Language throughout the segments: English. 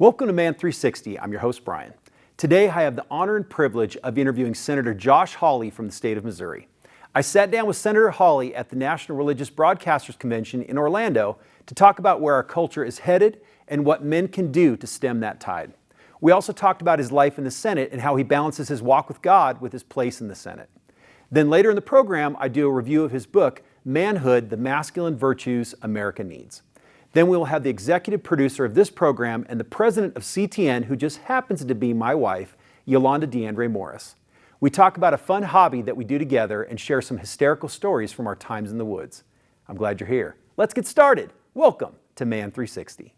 Welcome to Man 360. I'm your host, Brian. Today, I have the honor and privilege of interviewing Senator Josh Hawley from the state of Missouri. I sat down with Senator Hawley at the National Religious Broadcasters Convention in Orlando to talk about where our culture is headed and what men can do to stem that tide. We also talked about his life in the Senate and how he balances his walk with God with his place in the Senate. Then later in the program, I do a review of his book, Manhood, the Masculine Virtues America Needs. Then we will have the executive producer of this program and the president of CTN, who just happens to be my wife, Yolanda Morris. We talk about a fun hobby that we do together and share some hysterical stories from our times in the woods. I'm glad you're here. Let's get started. Welcome to Man 360.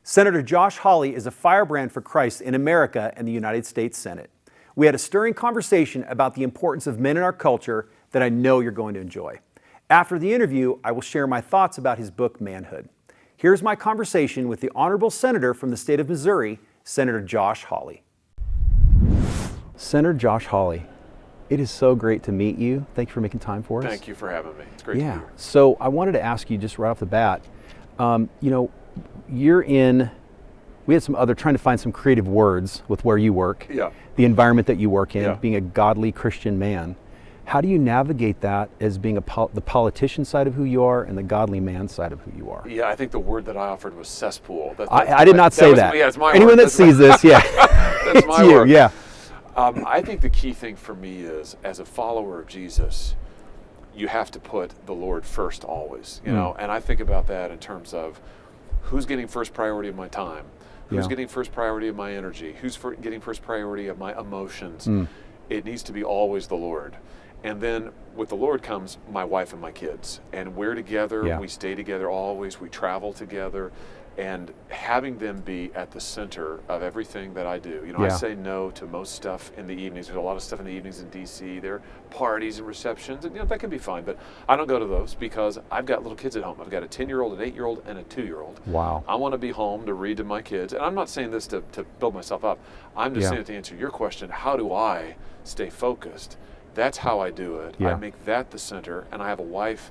Senator Josh Hawley is a firebrand for Christ in America and the United States Senate. We had a stirring conversation about the importance of men in our culture that I know you're going to enjoy. After the interview, I will share my thoughts about his book, Manhood. Here's my conversation with the Honorable Senator from the state of Missouri, Senator Josh Hawley. Senator Josh Hawley, it is so great to meet you. Thank you for making time for us. Thank you for having me. It's great to be here. So I wanted to ask you just right off the bat, we had some other, trying to find some creative words with where you work, the environment that you work in, being a godly Christian man. How do you navigate that as being the politician side of who you are and the godly man side of who you are? Yeah, I think the word that I offered was cesspool. I did not say that. Yeah, it's my Anyone word. that sees this, That's my you, word. yeah. I think the key thing for me is, as a follower of Jesus, you have to put the Lord first always, you know, and I think about that in terms of who's getting first priority of my time, who's getting first priority of my energy, who's getting first priority of my emotions. It needs to be always the Lord. And then with the Lord comes my wife and my kids. And we're together, we stay together always, we travel together. And having them be at the center of everything that I do. You know, I say no to most stuff in the evenings. There's a lot of stuff in the evenings in DC. There are parties and receptions, and you know, that can be fine, but I don't go to those because I've got little kids at home. I've got a 10-year-old, an 8-year-old, and a 2-year-old. Wow. I want to be home to read to my kids. And I'm not saying this to build myself up. I'm just saying it to answer your question, how do I stay focused? That's how I do it. I make that the center, and I have a wife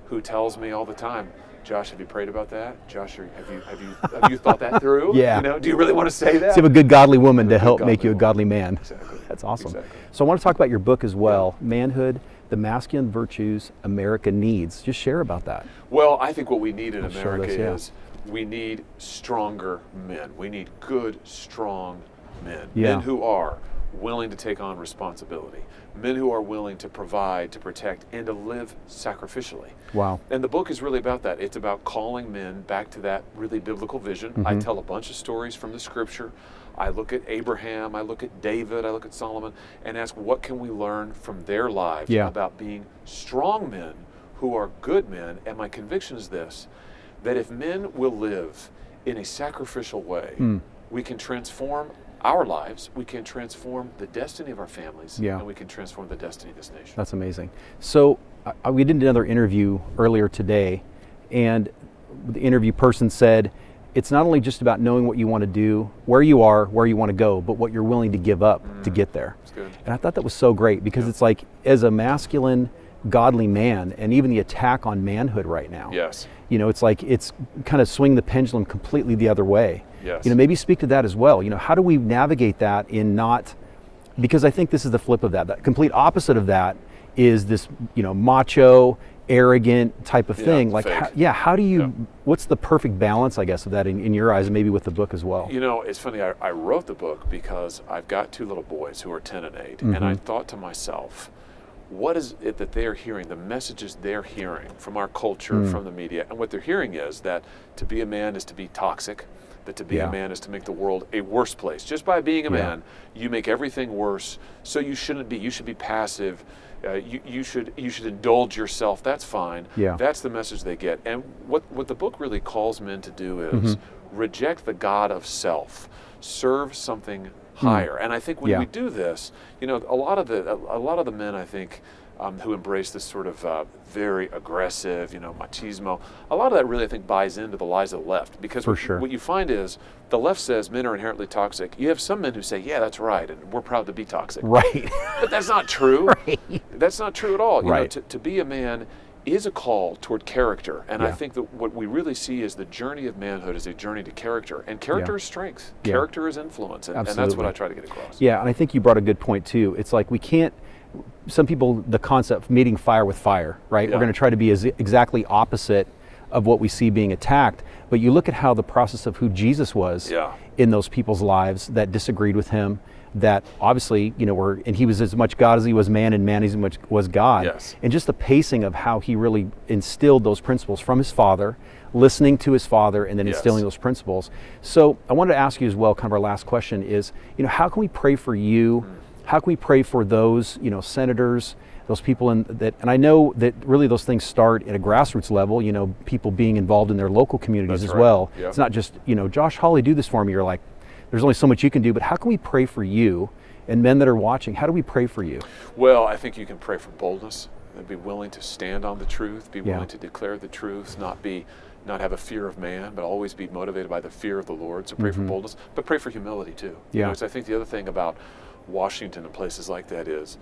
who tells me all the time, Josh, have you prayed about that? Josh, have you thought that through? You know, do you really want to say that? So you have a good godly woman to help make you a godly man. Exactly. That's awesome. Exactly. So I want to talk about your book as well, Manhood, the Masculine Virtues America Needs. Just share about that. Well, I think what we need in America is we need stronger men. We need good, strong men. Men who are willing to take on responsibility. Men who are willing to provide, to protect, and to live sacrificially. Wow. And the book is really about that. It's about calling men back to that really biblical vision. I tell a bunch of stories from the scripture. I look at Abraham, I look at David, I look at Solomon, and ask what can we learn from their lives about being strong men who are good men. And my conviction is this, that if men will live in a sacrificial way, we can transform our lives, we can transform the destiny of our families, and we can transform the destiny of this nation. That's amazing. So we did another interview earlier today, and the interview person said, it's not only just about knowing what you want to do, where you are, where you want to go, but what you're willing to give up to get there. That's good. And I thought that was so great because it's like, as a masculine, godly man, and even the attack on manhood right now. You know, it's like it's kind of swinging the pendulum completely the other way. You know, maybe speak to that as well. You know, how do we navigate that in not, because I think this is the flip of that. The complete opposite of that is this, you know, macho, arrogant type of thing. Like, how do you, what's the perfect balance, I guess, of that in your eyes, and maybe with the book as well? You know, it's funny, I wrote the book because I've got 2 little boys who are 10 and 8, and I thought to myself, what is it that they're hearing, the messages they're hearing from our culture, from the media, and what they're hearing is that to be a man is to be toxic, that to be a man is to make the world a worse place. Just by being a man, you make everything worse, so you shouldn't be. You should be passive. You should indulge yourself. That's fine. That's the message they get. And what the book really calls men to do is reject the God of self, serve something higher. And I think when we do this, you know, a lot of the men, I think, who embrace this sort of very aggressive, you know, machismo, a lot of that really, I think, buys into the lies of the left. Because what you find is the left says men are inherently toxic. You have some men who say, yeah, that's right, and we're proud to be toxic. Right. But that's not true. Right. That's not true at all. You Right. know, to be a man is a call toward character. And I think that what we really see is the journey of manhood is a journey to character. And character is strength. Character is influence. And that's what I try to get across. Yeah, and I think you brought a good point too. It's like we can't, some people, the concept of meeting fire with fire, right? Yeah. We're going to try to be exactly opposite of what we see being attacked. But you look at how the process of who Jesus was in those people's lives that disagreed with him, that obviously, you know, and he was as much God as he was man, and man as much was God. Yes. And just the pacing of how he really instilled those principles from his father, listening to his father, and then instilling those principles. So I wanted to ask you as well, kind of our last question is, you know, how can we pray for you? How can we pray for those, you know, senators, those people and I know that really those things start at a grassroots level, you know, people being involved in their local communities as well. It's not just, you know, Josh Hawley, do this for me. You're like, there's only so much you can do, but how can we pray for you and men that are watching? How do we pray for you? Well, I think you can pray for boldness and be willing to stand on the truth, be willing to declare the truth, not have a fear of man, but always be motivated by the fear of the Lord. So pray for boldness, but pray for humility too. You know, 'cause I think the other thing about Washington and places like that is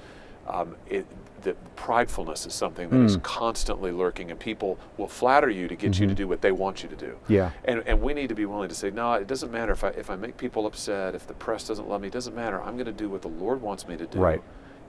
that pridefulness is something that is constantly lurking, and people will flatter you to get you to do what they want you to do. Yeah. And we need to be willing to say, no, it doesn't matter if I make people upset, if the press doesn't love me, it doesn't matter. I'm going to do what the Lord wants me to do. Right.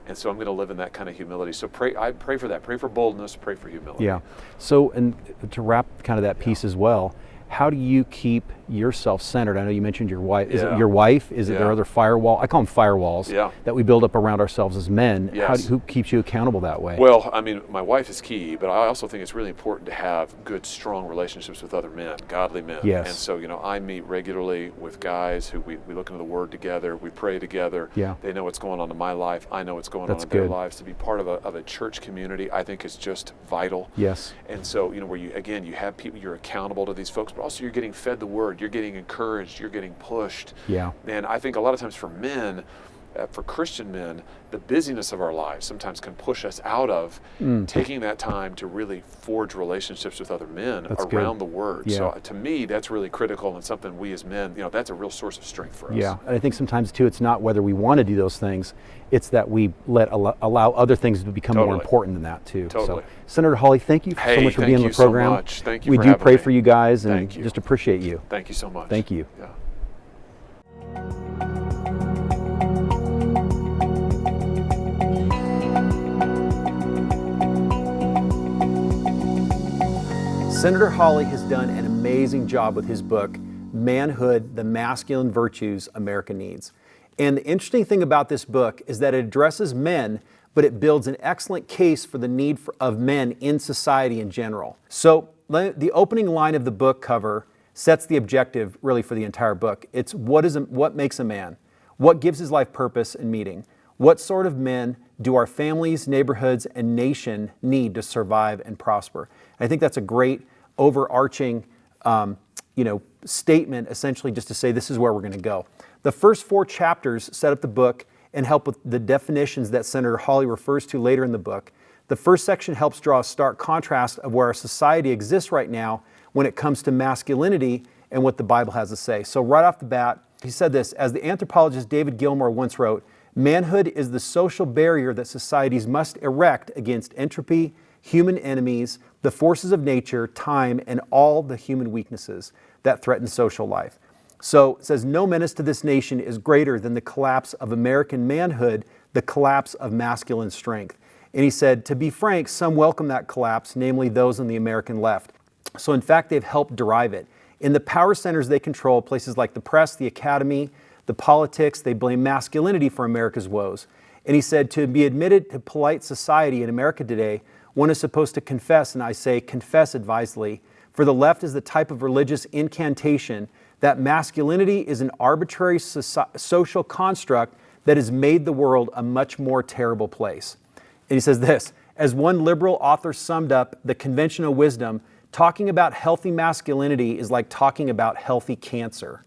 And so I'm going to live in that kind of humility. So I pray for that. Pray for boldness. Pray for humility. Yeah. So, and to wrap kind of that piece as well, how do you keep yourself centered? I know you mentioned your wife. Is it your wife? Is it there other firewall? I call them firewalls that we build up around ourselves as men. Yes. Who keeps you accountable that way? Well, I mean, my wife is key, but I also think it's really important to have good, strong relationships with other men, godly men. Yes. And so, you know, I meet regularly with guys who we look into the Word together, we pray together. Yeah. They know what's going on in my life. I know what's going on in their lives. To be part of a church community, I think is just vital. Yes. And so, you know, where you have people, you're accountable to these folks, but also you're getting fed the Word, you're getting encouraged, you're getting pushed. Yeah. And I think a lot of times for men, for Christian men, the busyness of our lives sometimes can push us out of taking that time to really forge relationships with other men around the Word. Yeah. So to me, that's really critical and something we as men, you know, that's a real source of strength for us. Yeah, and I think sometimes too, it's not whether we want to do those things, it's that we allow other things to become more important than that too. Totally. So, Senator Hawley, thank you so much for being on the program. Thank you so much. Thank you we for do having pray me. for you guys and Thank you. just appreciate you. Thank you so much. Thank you. Yeah. Senator Hawley has done an amazing job with his book, Manhood, the Masculine Virtues America Needs. And the interesting thing about this book is that it addresses men, but it builds an excellent case for the need of men in society in general. So the opening line of the book cover sets the objective really for the entire book. It's what makes a man? What gives his life purpose and meaning? What sort of men do our families, neighborhoods, and nation need to survive and prosper? And I think that's a great overarching statement, essentially just to say this is where we're going to go. The first 4 chapters set up the book and help with the definitions that Senator Hawley refers to later in the book. The first section helps draw a stark contrast of where our society exists right now when it comes to masculinity and what the Bible has to say. So right off the bat, he said this, as the anthropologist David Gilmour once wrote, manhood is the social barrier that societies must erect against entropy, human enemies, the forces of nature, time, and all the human weaknesses that threaten social life. So it says, no menace to this nation is greater than the collapse of American manhood, the collapse of masculine strength. And he said, to be frank, some welcome that collapse, namely those on the American left. So in fact, they've helped drive it. In the power centers they control, places like the press, the academy, the politics, they blame masculinity for America's woes. And he said, to be admitted to polite society in America today, one is supposed to confess, and I say confess advisedly, for the left is the type of religious incantation that masculinity is an arbitrary social construct that has made the world a much more terrible place. And he says this, as one liberal author summed up the conventional wisdom, Talking about healthy masculinity is like talking about healthy cancer.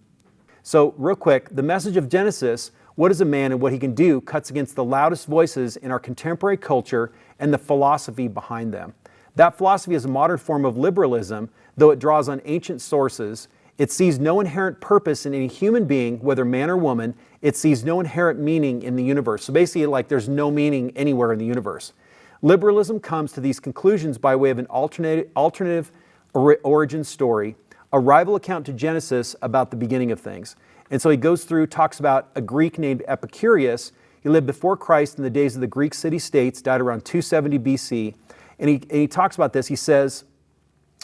So real quick, the message of Genesis, what is a man and what he can do, cuts against the loudest voices in our contemporary culture and the philosophy behind them. That philosophy is a modern form of liberalism, though it draws on ancient sources. It sees no inherent purpose in any human being, whether man or woman. It sees no inherent meaning in the universe. So basically, like, there's no meaning anywhere in the universe. Liberalism comes to these conclusions by way of an alternative origin story, a rival account to Genesis about the beginning of things. And so he goes through, talks about a Greek named Epicurus. He lived before Christ in the days of the Greek city-states, died around 270 BC. And he talks about this. He says,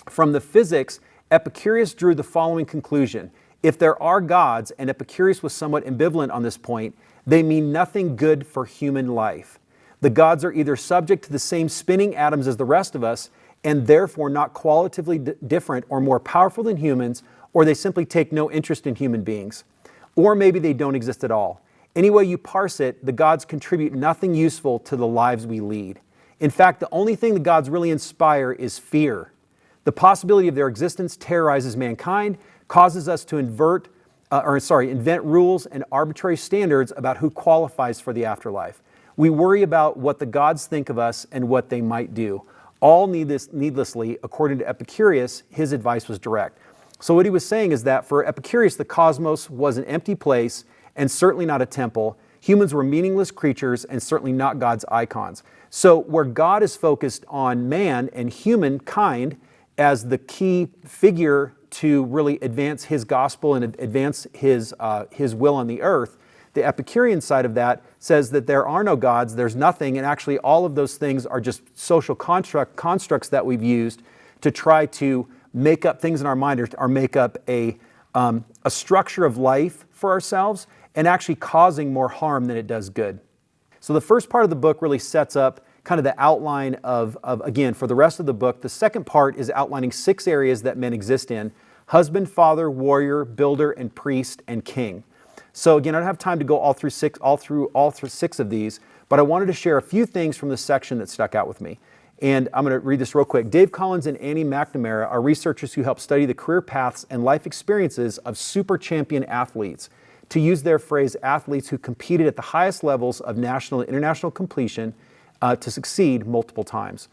from the physics, Epicurus drew the following conclusion. If there are gods, and Epicurus was somewhat ambivalent on this point, they mean nothing good for human life. The gods are either subject to the same spinning atoms as the rest of us, and therefore not qualitatively different or more powerful than humans, or they simply take no interest in human beings. Or maybe they don't exist at all. Any way you parse it, the gods contribute nothing useful to the lives we lead. In fact, the only thing the gods really inspire is fear. The possibility of their existence terrorizes mankind, causes us to invent rules and arbitrary standards about who qualifies for the afterlife. We worry about what the gods think of us and what they might do. All needlessly, according to Epicurus, his advice was direct. So what he was saying is that for Epicurus, the cosmos was an empty place and certainly not a temple. Humans were meaningless creatures and certainly not God's icons. So where God is focused on man and humankind as the key figure to really advance his gospel and advance his will on the earth, the Epicurean side of that says that there are no gods, there's nothing, and actually all of those things are just social constructs that we've used to try to make up things in our mind or make up a structure of life for ourselves and actually causing more harm than it does good. So the first part of the book really sets up kind of the outline of again, for the rest of the book. The second part is outlining 6 areas that men exist in: husband, father, warrior, builder, and priest, and king. So again, I don't have time to go all through 6 of these, but I wanted to share a few things from this section that stuck out with me. And I'm going to read this real quick. Dave Collins and Annie McNamara are researchers who help study the career paths and life experiences of super champion athletes. To use their phrase, athletes who competed at the highest levels of national and international completion to succeed multiple times.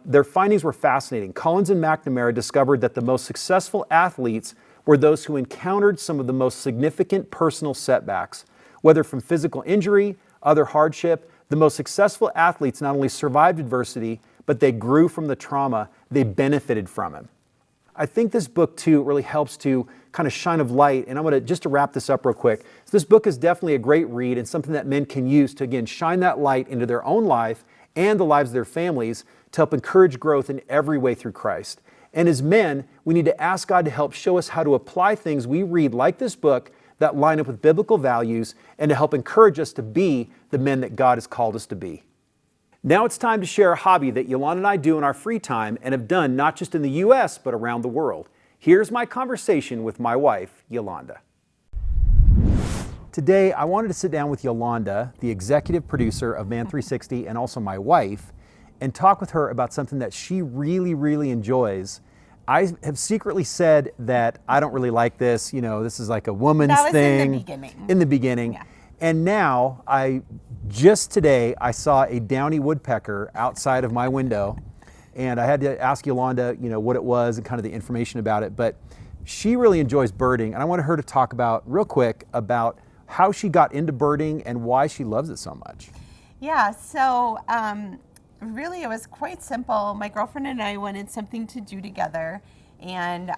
Their findings were fascinating. Collins and McNamara discovered that the most successful athletes were those who encountered some of the most significant personal setbacks, whether from physical injury, other hardship. The most successful athletes not only survived adversity, but they grew from the trauma. They benefited from it. I think this book too really helps to kind of shine a light, and I'm going to, just to wrap this up real quick, so this book is definitely a great read and something that men can use to, again, shine that light into their own life and the lives of their families to help encourage growth in every way through Christ. And as men, we need to ask God to help show us how to apply things we read like this book that line up with biblical values and to help encourage us to be the men that God has called us to be. Now it's time to share a hobby that Yolanda and I do in our free time and have done not just in the U.S., but around the world. Here's my conversation with my wife, Yolanda. Today, I wanted to sit down with Yolanda, the executive producer of Man 360 and also my wife, and talk with her about something that she really, really enjoys. I have secretly said that I don't really like this, this is like a woman's thing. In the beginning. In the beginning. Yeah. And now, just today, I saw a downy woodpecker outside of my window, and I had to ask Yolanda, what it was and kind of the information about it. But she really enjoys birding, and I wanted her to talk real quick about how she got into birding and why she loves it so much. Yeah, so really it was quite simple. My girlfriend and I wanted something to do together, and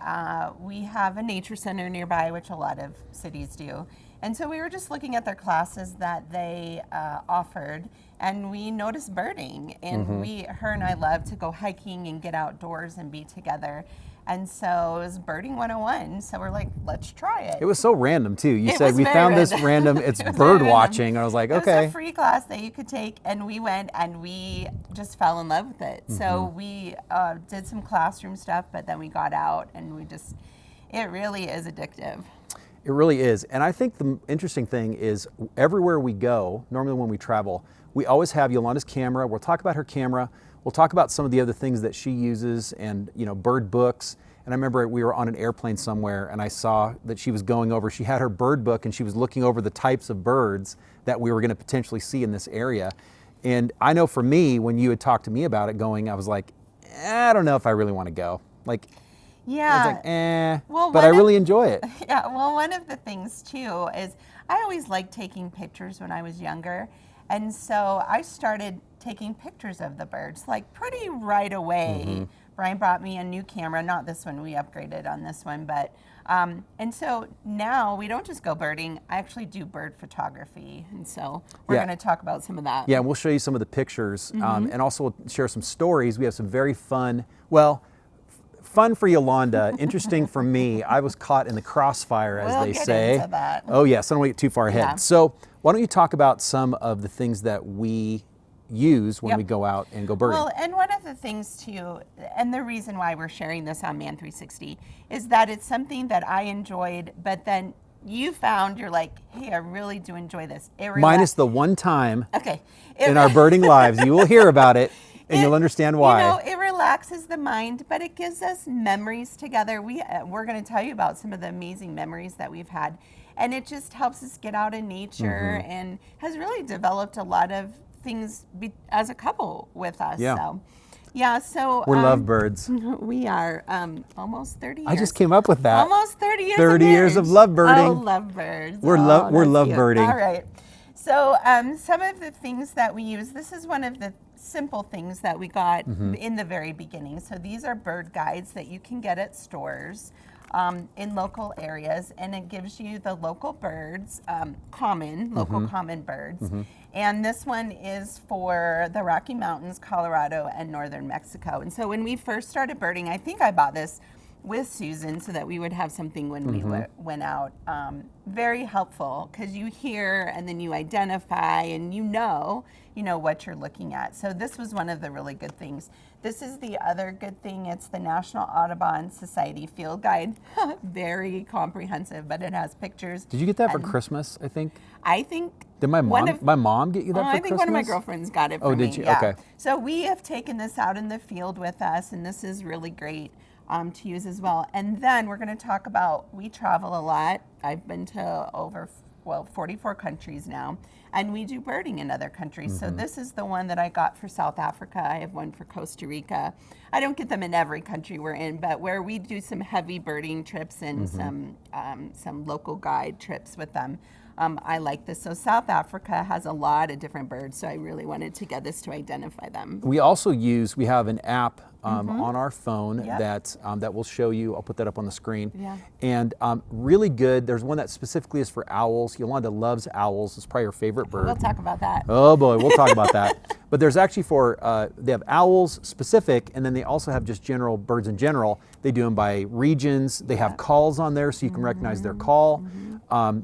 we have a nature center nearby, which a lot of cities do. And so we were just looking at their classes that they offered, and we noticed birding. And her and I love to go hiking and get outdoors and be together. And so it was birding 101. So we're like, let's try it. It was so random too. You said we found this random, it's bird watching. I was like, okay. It was a free class that you could take, and we went and we just fell in love with it. So we did some classroom stuff, but then we got out and it really is addictive. It really is. And I think the interesting thing is everywhere we go, normally when we travel, we always have Yolanda's camera. We'll talk about her camera. we'll talk about some of the other things that she uses and, bird books. And I remember we were on an airplane somewhere and I saw that she was going over, she had her bird book and she was looking over the types of birds that we were going to potentially see in this area. And I know for me, when you had talked to me about it I was like, I don't know if I really want to go. Like, yeah. I was like, well, but I really enjoy it. Yeah, well, one of the things too is I always liked taking pictures when I was younger. And so I started taking pictures of the birds, like pretty right away. Brian brought me a new camera, not this one, we upgraded on this one, but, and so now we don't just go birding, I actually do bird photography. And so we're going to talk about some of that. Yeah, we'll show you some of the pictures and also we'll share some stories. We have some very fun for Yolanda, interesting for me. I was caught in the crossfire, as they say. Into that. Oh yes, I don't want to get too far ahead. Yeah. So why don't you talk about some of the things that we use when we go out and go birding? Well, and one of the things too, and the reason why we're sharing this on Man 360 is that it's something that I enjoyed, but then you found, you're like, hey, I really do enjoy this. Minus the one time in our birding lives, you will hear about it. And you'll understand why. It relaxes the mind, but it gives us memories together. We're going to tell you about some of the amazing memories that we've had. And it just helps us get out in nature and has really developed a lot of things as a couple with us. Yeah. So we're lovebirds. We are almost 30 years. I just came up with that. Almost 30 years 30 years of lovebirding. Oh, lovebirds. We're lovebirding. All right. So some of the things that we use, this is one of the simple things that we got in the very beginning. So these are bird guides that you can get at stores in local areas, and it gives you the local birds, local common birds. And this one is for the Rocky Mountains, Colorado, and northern Mexico. And so when we first started birding, I think I bought this with Susan so that we would have something when we went out. Very helpful because you hear and then you identify and you know what you're looking at. So this was one of the really good things. This is the other good thing. It's the National Audubon Society Field Guide. Very comprehensive, but it has pictures. Did you get that for Christmas, I think? I think. Did my mom get you that for Christmas? I think one of my girlfriends got it for me. Oh, did you? Yeah. Okay. So we have taken this out in the field with us, and this is really great to use as well. And then we're going to talk about, we travel a lot. I've been to over 44 countries now, and we do birding in other countries. So this is the one that I got for South Africa. I have one for Costa Rica. I don't get them in every country we're in, but where we do some heavy birding trips and some local guide trips with them. I like this. So South Africa has a lot of different birds, so I really wanted to get this to identify them. We also we have an app on our phone that will show you. I'll put that up on the screen. Yeah. And really good. There's one that specifically is for owls. Yolanda loves owls. It's probably her favorite bird. We'll talk about that. Oh boy, we'll talk about that. But there's actually they have owls specific, and then they also have just general birds in general. They do them by regions. They have calls on there so you can recognize their call.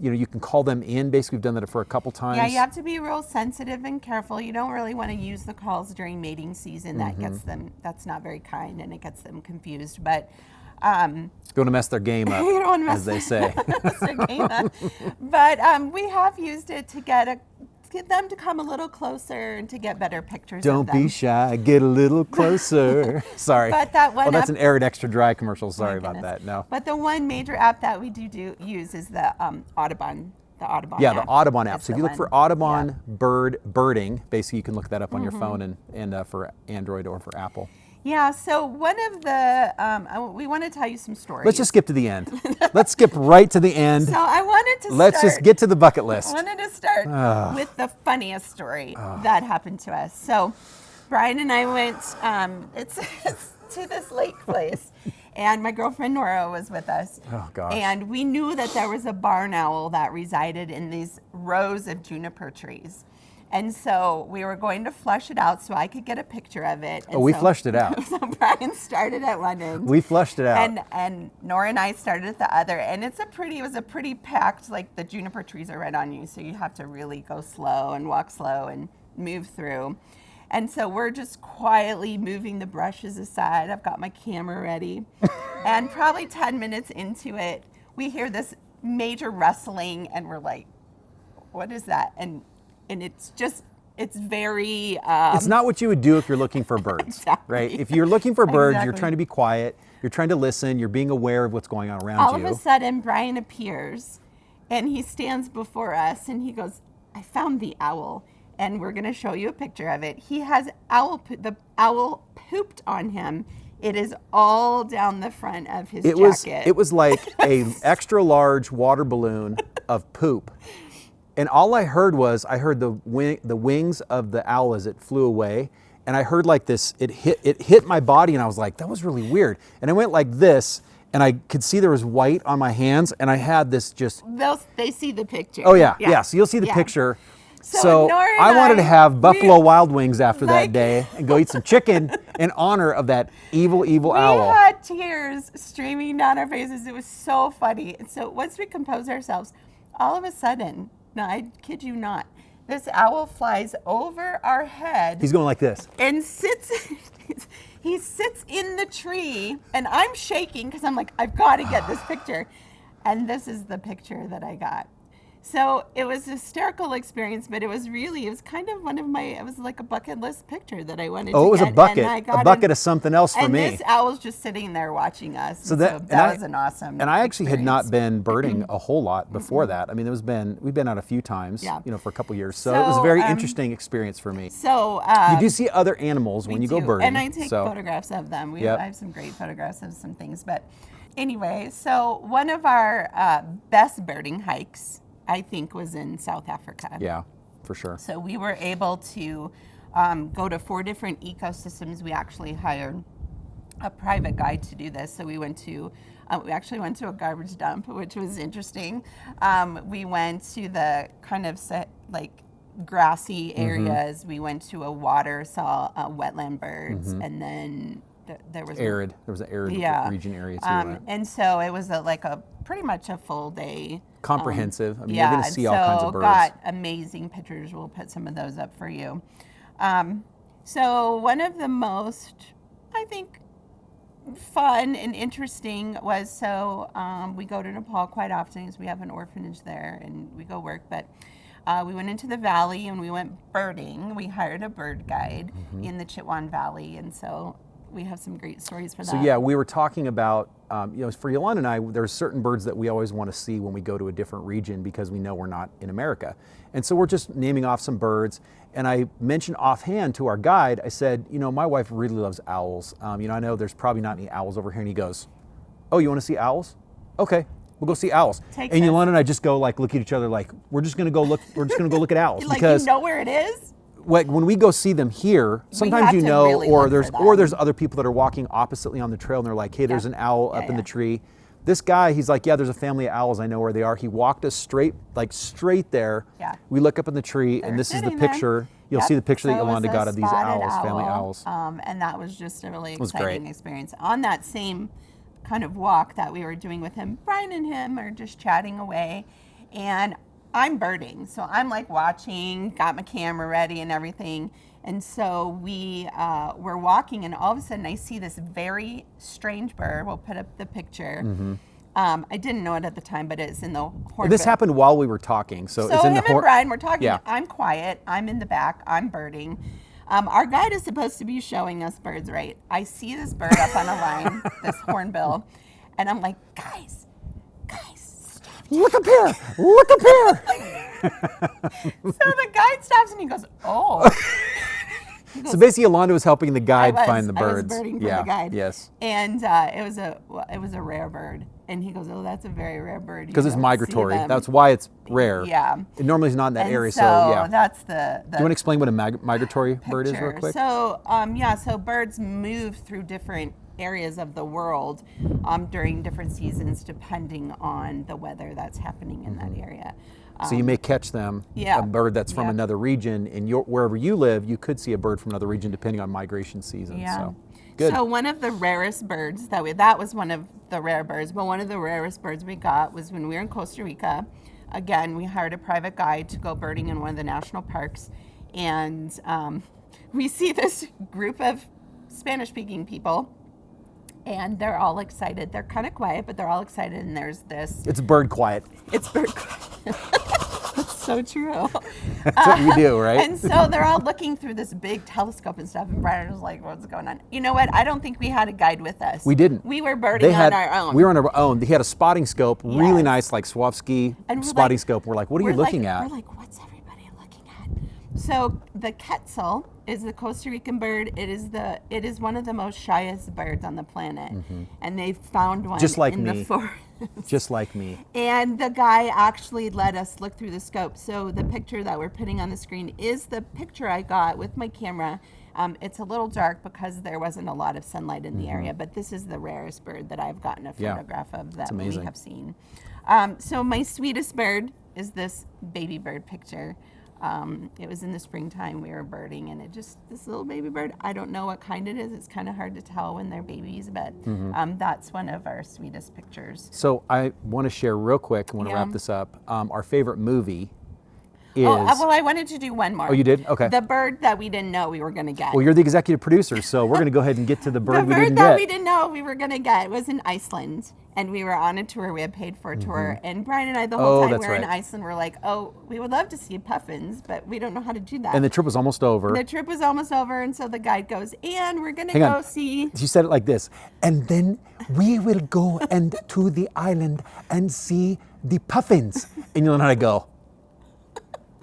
You can call them in. Basically, we've done that for a couple times. Yeah, you have to be real sensitive and careful. You don't really want to use the calls during mating season. That gets them, that's not very kind, and it gets them confused. But you don't want to mess their game up, you don't want to as they say. mess their game up. But we have used it to get them to come a little closer and to get better pictures Don't of them. be shy, get a little closer. Sorry. But that one that's app, an Arid Extra Dry commercial. Sorry about goodness. that. No. But the one major app that we do use is the Audubon. The Audubon Yeah, app. the Audubon app. That's So if the you look one. for Audubon birding, basically you can look that up on your phone and for Android or for Apple. Yeah, so one of the, we want to tell you some stories. Let's just skip to the end. Let's skip right to the end. So I wanted to Let's just get to the bucket list. I wanted to start with the funniest story that happened to us. So Brian and I went, it's to this lake place, and my girlfriend Nora was with us. Oh, gosh. And we knew that there was a barn owl that resided in these rows of juniper trees. And so we were going to flush it out so I could get a picture of it. And we flushed it out. So Brian started at one end. We flushed it out. And Nora and I started at the other. And it was a pretty packed, like the juniper trees are right on you. So you have to really go slow and walk slow and move through. And so we're just quietly moving the brushes aside. I've got my camera ready. And probably 10 minutes into it, we hear this major rustling and we're like, what is that? And it's just It's very. It's not what you would do if you're looking for birds, Exactly. right? If you're looking for birds, you're Exactly. trying to be quiet, you're trying to listen, you're being aware of what's going on around All you. of a sudden, Brian appears, and he stands before us, and he goes, "I found the owl." And we're going to show you a picture of it. He has the owl pooped on him. It is all down the front of his jacket. It was like a extra large water balloon of poop. And all I heard was, the wings of the owl as it flew away. And I heard like this, it hit my body, and I was like, that was really weird. And I went like this, and I could see there was white on my hands, and I had this just. They see the picture. Oh yeah. So you'll see the picture. So Nora and I wanted to have Buffalo Wild Wings after that like- day and go eat some chicken in honor of that evil owl. We had tears streaming down our faces. It was so funny. And so once we composed ourselves, all of a sudden, no, I kid you not, this owl flies over our head He's going like this. and sits. He sits in the tree, and I'm shaking because I'm like, I've got to get this picture. And this is the picture that I got. So it was a hysterical experience, but it was kind of it was like a bucket list picture that I wanted to get. Oh, it was a bucket. And I got A bucket of something else for and me. this owl's just sitting there watching us. So that and was an awesome And I actually had not experience. been birding a whole lot before that. I mean, we've been out a few times, Yeah. for a couple years. So it was a very interesting experience for me. So You do see other animals when you go do. birding. And I take so. photographs of them. Yep. I have some great photographs of some things. But anyway, so one of our best birding hikes, I think, was in South Africa. Yeah, for sure. So we were able to go to 4 different ecosystems. We actually hired a private guide to do this. So we actually went to a garbage dump, which was interesting. We went to the kind of grassy areas. We went to a water, saw wetland birds, and then there was Arid. There was an arid region area too. and so it was pretty much a full day. Comprehensive. I mean, you're going to see all kinds of birds. Got amazing pictures. We'll put some of those up for you. So one of the most, I think, fun and interesting was we go to Nepal quite often because we have an orphanage there and we go work. But we went into the valley and we went birding. We hired a bird guide in the Chitwan Valley, and so we have some great stories for that. So yeah, we were talking about, for Yolanda and I, there's certain birds that we always want to see when we go to a different region because we know we're not in America. And so we're just naming off some birds. And I mentioned offhand to our guide, I said, my wife really loves owls. I know there's probably not any owls over here. And he goes, oh, you want to see owls? Okay, we'll go see owls. Take and this. Yolanda and I just go look at each other we're just going to go look at owls. Like, because you know where it is? when we go see them here, sometimes have to really or look for them. there's other people that are walking oppositely on the trail and they're like, hey, there's an owl up in the yeah. tree. This guy, he's like, yeah, there's a family of owls. I know where they are. He walked us straight there. Yeah. We look up in the tree, and They're this is the sitting there. picture. You'll Yep. see the picture that So it was Yolanda a got of these spotted owls, family owl, owls. And that was just a really was exciting great. experience. On that same kind of walk that we were doing with him, Brian and him are just chatting away, and I'm birding. So I'm watching, got my camera ready and everything. And so we were walking, and all of a sudden I see this very strange bird. We'll put up the picture. I didn't know it at the time, but it's in the hornbill. This happened while we were talking, so it's So in him the and Brian were talking. Yeah. I'm quiet. I'm in the back. I'm birding. Our guide is supposed to be showing us birds, right? I see this bird up on a line, this hornbill, and I'm like, guys, stop. Look up here! Look up here! So the guide stops and he goes, oh. So basically, Yolanda was helping the guide find the I was birds. birding for yeah. the guide. Yes. And it was a rare bird. And he goes, oh, that's a very rare bird. Because it's don't see migratory. them." That's why it's rare. Yeah. It normally is not in that And area. so So yeah. that's the Do you want to explain what a migratory bird is real picture. quick? So so birds move through different areas of the world during different seasons depending on the weather that's happening in that area. So you may catch them, yeah. a bird that's from Yeah. another region, and wherever you live, you could see a bird from another region depending on migration season. Yeah. So good. So one of the rarest birds that was one of the rare birds, but one of the rarest birds we got was when we were in Costa Rica. Again, we hired a private guide to go birding in one of the national parks, and we see this group of Spanish-speaking people. And they're all excited. They're kind of quiet, but they're all excited. And there's this. It's bird quiet. It's bird quiet. It's so true. That's what we do, right? And so they're all looking through this big telescope and stuff, and Brian was like, what's going on? You know what? I don't think we had a guide with us. We didn't. We were birding on our own. We were on our own. He had a spotting scope, really Yes. nice, like Swarovski And we're spotting like- scope. We're like, what are you looking at? We're like, what's everybody looking at? So the quetzal is the Costa Rican bird. It is one of the most shyest birds on the planet, and they found one Just like in me. the forest. Just like me. And the guy actually let us look through the scope. So the picture that we're putting on the screen is the picture I got with my camera. It's a little dark because there wasn't a lot of sunlight in the area, but this is the rarest bird that I've gotten a Yeah. photograph of that we amazing. have seen. So my sweetest bird is this baby bird picture. It was in the springtime, we were birding, and this little baby bird, I don't know what kind it is. It's kind of hard to tell when they're babies, but that's one of our sweetest pictures. So I want to share real quick, I want to Yeah. wrap this up. Our favorite movie is... Well, I wanted to do one more. Oh, you did? Okay. The bird that we didn't know we were going to get. Well, you're the executive producer, so we're going to go ahead and get to the bird The we bird didn't that get. we didn't know we were going to get was in Iceland, and we were on a tour. We had paid for a tour, and Brian and I the whole Oh, time that's we were in right. Iceland, we're like, oh, we would love to see puffins, but we don't know how to do that. And the trip was almost over. The trip was almost over, and so the guide goes, and we're going to Hang go on. see. She said it like this, and then we will go and to the island and see the puffins. And Yolanda and I go,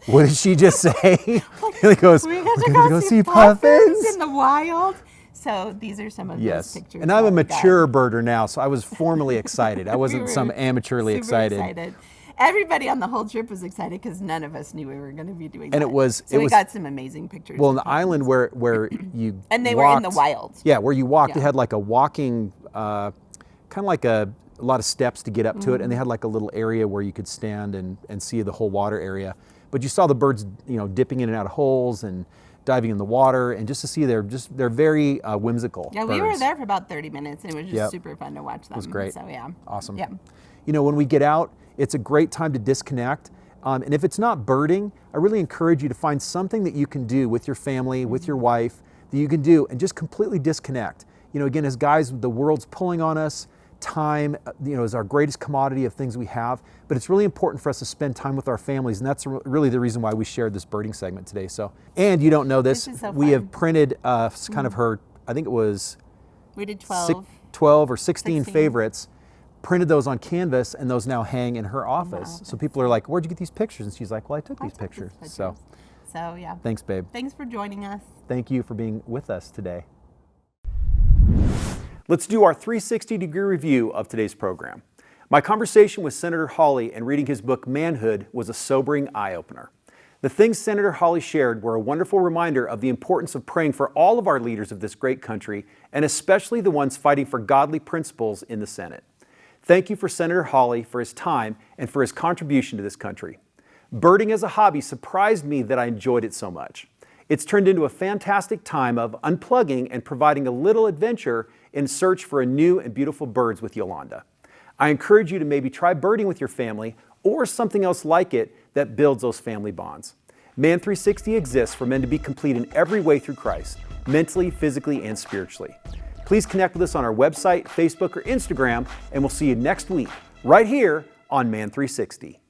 what did she just say? He goes, We're we're going gonna to go see puffins in the wild. So these are some of Yes, those pictures. and I'm a that we got. mature birder now, so I was formally excited. I We wasn't were some amateurly super excited. Everybody on the whole trip was excited because none of us knew we were going to be doing that. And it was- So it we was- got some amazing pictures. Well, on of the island where you And they were in the walked- wild. Yeah, where you walked, it Yeah. had like a walking, kind of like a lot of steps to get up to it, and they had like a little area where you could stand and see the whole water area. But you saw the birds, dipping in and out of holes and diving in the water, and just to see they're very whimsical. Yeah, we were birds. there for about 30 minutes, and it was just Yep. super fun to watch them. It was great. So yeah, Awesome. Yeah. When we get out, it's a great time to disconnect. And if it's not birding, I really encourage you to find something that you can do with your family, with your wife, that you can do and just completely disconnect. Again, as guys, the world's pulling on us. Time, is our greatest commodity of things we have, but it's really important for us to spend time with our families, and that's really the reason why we shared this birding segment today. So, and you don't know this, This is so we fun. have printed kind of her, I think it was We did 12. 12 or 16 16. favorites, printed those on canvas, and those now hang in her office. So people are like, where'd you get these pictures? And she's like, well, I took these pictures. So So yeah. thanks, babe. Thanks for joining us. Thank you for being with us today. Let's do our 360-degree review of today's program. My conversation with Senator Hawley and reading his book, Manhood, was a sobering eye-opener. The things Senator Hawley shared were a wonderful reminder of the importance of praying for all of our leaders of this great country, and especially the ones fighting for godly principles in the Senate. Thank you for Senator Hawley for his time and for his contribution to this country. Birding as a hobby surprised me that I enjoyed it so much. It's turned into a fantastic time of unplugging and providing a little adventure in search for a new and beautiful birds with Yolanda. I encourage you to maybe try birding with your family or something else like it that builds those family bonds. Man 360 exists for men to be complete in every way through Christ, mentally, physically, and spiritually. Please connect with us on our website, Facebook, or Instagram, and we'll see you next week, right here on Man 360.